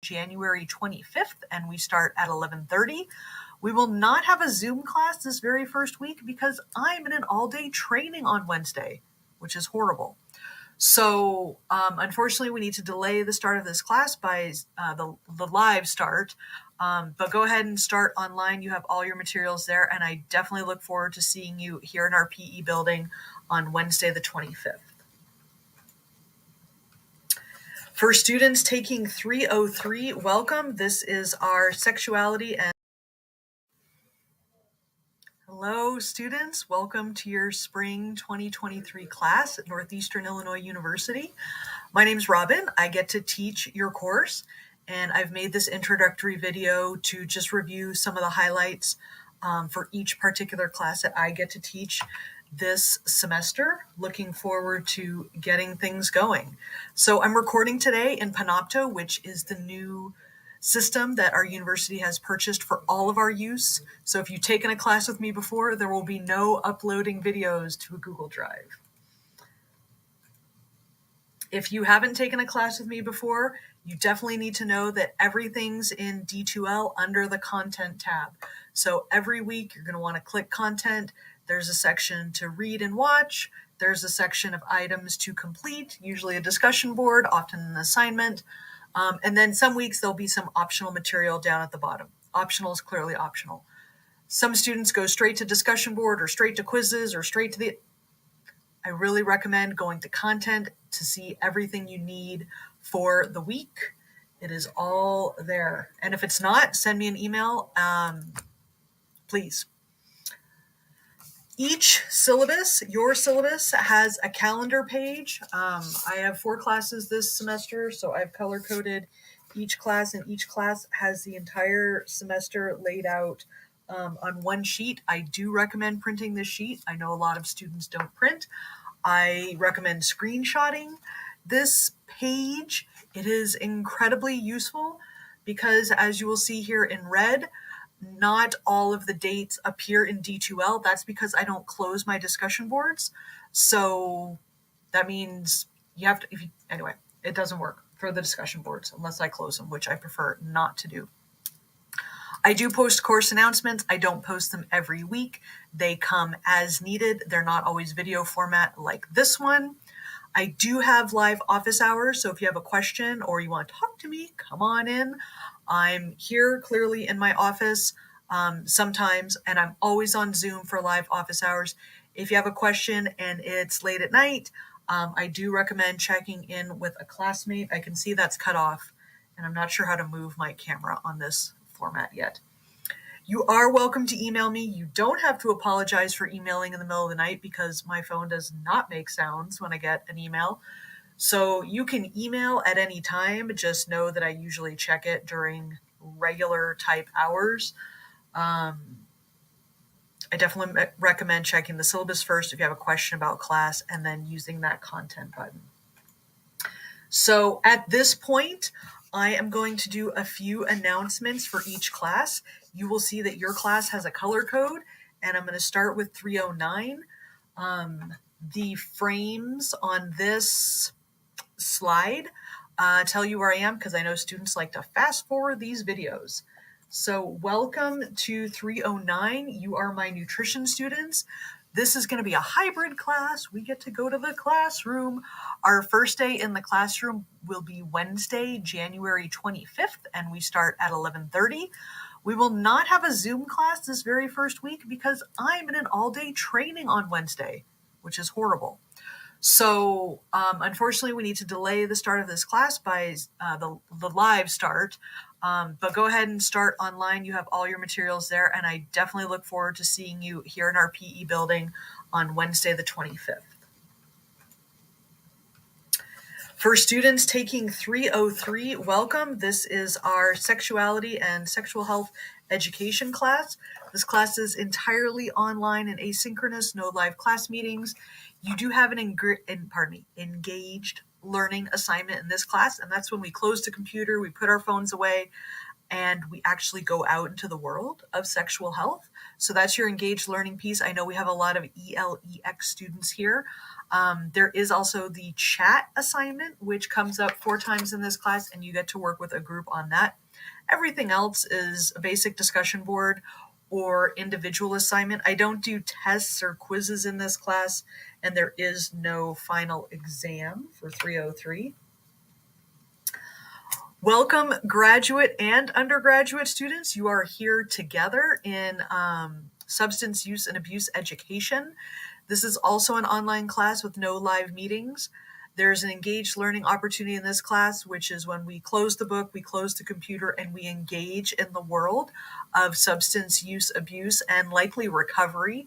January 25th, and we start at 11:30. We will not have a Zoom class this very first week because I'm in an all-day training on Wednesday, which is horrible. So unfortunately, we need to delay the start of this class by the live start. But go ahead and start online. You have all your materials there, and I definitely look forward to seeing you here in our PE building on Wednesday the 25th. For students taking 303, welcome. This is our sexuality and Hello, students. Welcome to your spring 2023 class at Northeastern Illinois University. My name is Robin. I get to teach your course, and I've made this introductory video to just review some of the highlights for each particular class that I get to teach this semester. Looking forward to getting things going. So I'm recording today in Panopto, which is the new system that our university has purchased for all of our use. So if you've taken a class with me before, there will be no uploading videos to a Google Drive. If you haven't taken a class with me before, you definitely need to know that everything's in D2L under the content tab. So every week you're going to want to click content. There's a section to read and watch. There's a section of items to complete, usually a discussion board, often an assignment. And then some weeks there'll be some optional material down at the bottom. Optional is clearly optional. Some students go straight to discussion board or straight to quizzes or straight to I really recommend going to content to see everything you need for the week. It is all there. And if it's not, send me an email, please. Each syllabus, your syllabus, has a calendar page. I have 4 classes this semester, so I've color-coded each class, and each class has the entire semester laid out on one sheet. I do recommend printing this sheet. I know a lot of students don't print. I recommend screenshotting this page. It is incredibly useful because, as you will see here in red, not all of the dates appear in D2L. That's because I don't close my discussion boards. So that means you have to, anyway, it doesn't work for the discussion boards unless I close them, which I prefer not to do. I do post course announcements. I don't post them every week. They come as needed. They're not always video format like this one. I do have live office hours, so if you have a question or you want to talk to me, come on in. I'm here clearly in my office sometimes, and I'm always on Zoom for live office hours. If you have a question and it's late at night, I do recommend checking in with a classmate. I can see that's cut off, and I'm not sure how to move my camera on this format yet. You are welcome to email me. You don't have to apologize for emailing in the middle of the night because my phone does not make sounds when I get an email. So you can email at any time. Just know that I usually check it during regular type hours. I definitely recommend checking the syllabus first if you have a question about class and then using that content button. So at this point, I am going to do a few announcements for each class. You will see that your class has a color code, and I'm going to start with 309. The frames on this slide tell you where I am because I know students like to fast forward these videos. So welcome to 309. You are my nutrition students. This is going to be a hybrid class. We get to go to the classroom. Our first day in the classroom will be Wednesday, January 25th, and we start at 11:30. We will not have a Zoom class this very first week because I'm in an all-day training on Wednesday, which is horrible. So unfortunately, we need to delay the start of this class by the live start. But go ahead and start online. You have all your materials there, and I definitely look forward to seeing you here in our PE building on Wednesday the 25th. For students taking 303, welcome. This is our sexuality and sexual health education class. This class is entirely online and asynchronous, no live class meetings. You do have an engaged learning assignment in this class, and that's when we close the computer, we put our phones away. and we actually go out into the world of sexual health. So that's your engaged learning piece. I know we have a lot of ELEX students here. There is also the chat assignment, which comes up 4 times in this class, and you get to work with a group on that. Everything else is a basic discussion board or individual assignment. I don't do tests or quizzes in this class, and there is no final exam for 303. Welcome, graduate and undergraduate students. You are here together in substance use and abuse education. This is also an online class with no live meetings. There's an engaged learning opportunity in this class, which is when we close the book, we close the computer, and we engage in the world of substance use, abuse, and likely recovery.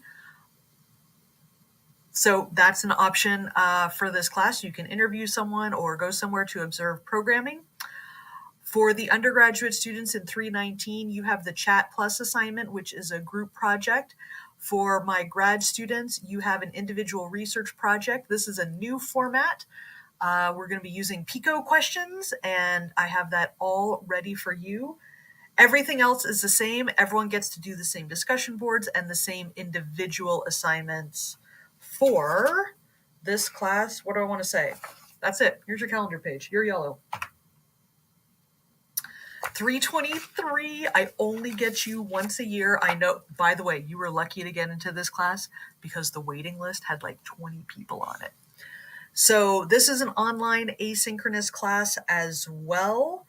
So that's an option for this class. You can interview someone or go somewhere to observe programming. For the undergraduate students in 319, you have the Chat Plus assignment, which is a group project. For my grad students, you have an individual research project. This is a new format. We're going to be using Pico questions, and I have that all ready for you. Everything else is the same. Everyone gets to do the same discussion boards and the same individual assignments for this class. What do I want to say? That's it. Here's your calendar page. You're yellow. 323, I only get you once a year. I know, by the way, you were lucky to get into this class because the waiting list had like 20 people on it. So this is an online asynchronous class as well.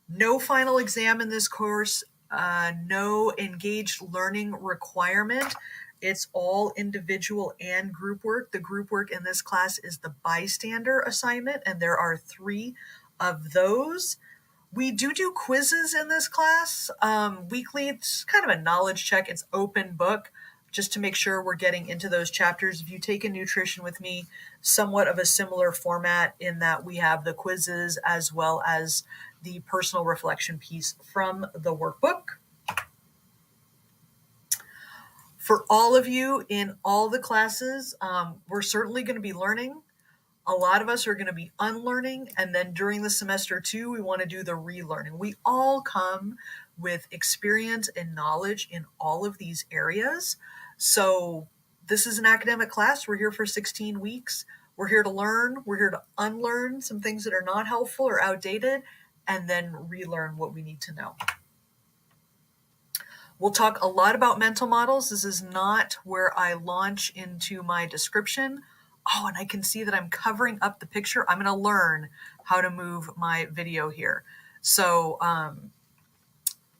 No final exam in this course, no engaged learning requirement. It's all individual and group work. The group work in this class is the bystander assignment, and there are 3 of those. We do quizzes in this class weekly. It's kind of a knowledge check. It's open book just to make sure we're getting into those chapters. If you take a nutrition with me, somewhat of a similar format in that we have the quizzes as well as the personal reflection piece from the workbook. For all of you in all the classes, we're certainly going to be learning. A lot of us are going to be unlearning, and then during the semester too, we want to do the relearning. We all come with experience and knowledge in all of these areas. So this is an academic class. We're here for 16 weeks. We're here to learn. We're here to unlearn some things that are not helpful or outdated, and then relearn what we need to know. We'll talk a lot about mental models. This is not where I launch into my description. Oh, and I can see that I'm covering up the picture. I'm going to learn how to move my video here. So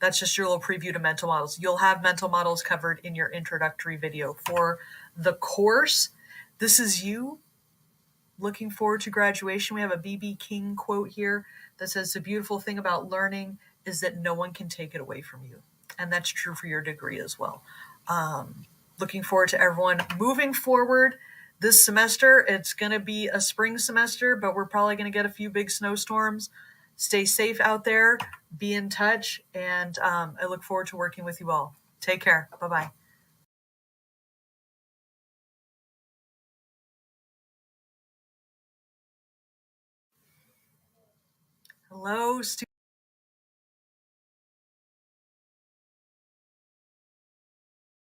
that's just your little preview to mental models. You'll have mental models covered in your introductory video. For the course, this is you looking forward to graduation. We have a B.B. King quote here that says, "The beautiful thing about learning is that no one can take it away from you." And that's true for your degree as well. Looking forward to everyone moving forward. This semester, it's going to be a spring semester, but we're probably going to get a few big snowstorms. Stay safe out there, be in touch, and I look forward to working with you all. Take care. Bye-bye. Hello, students.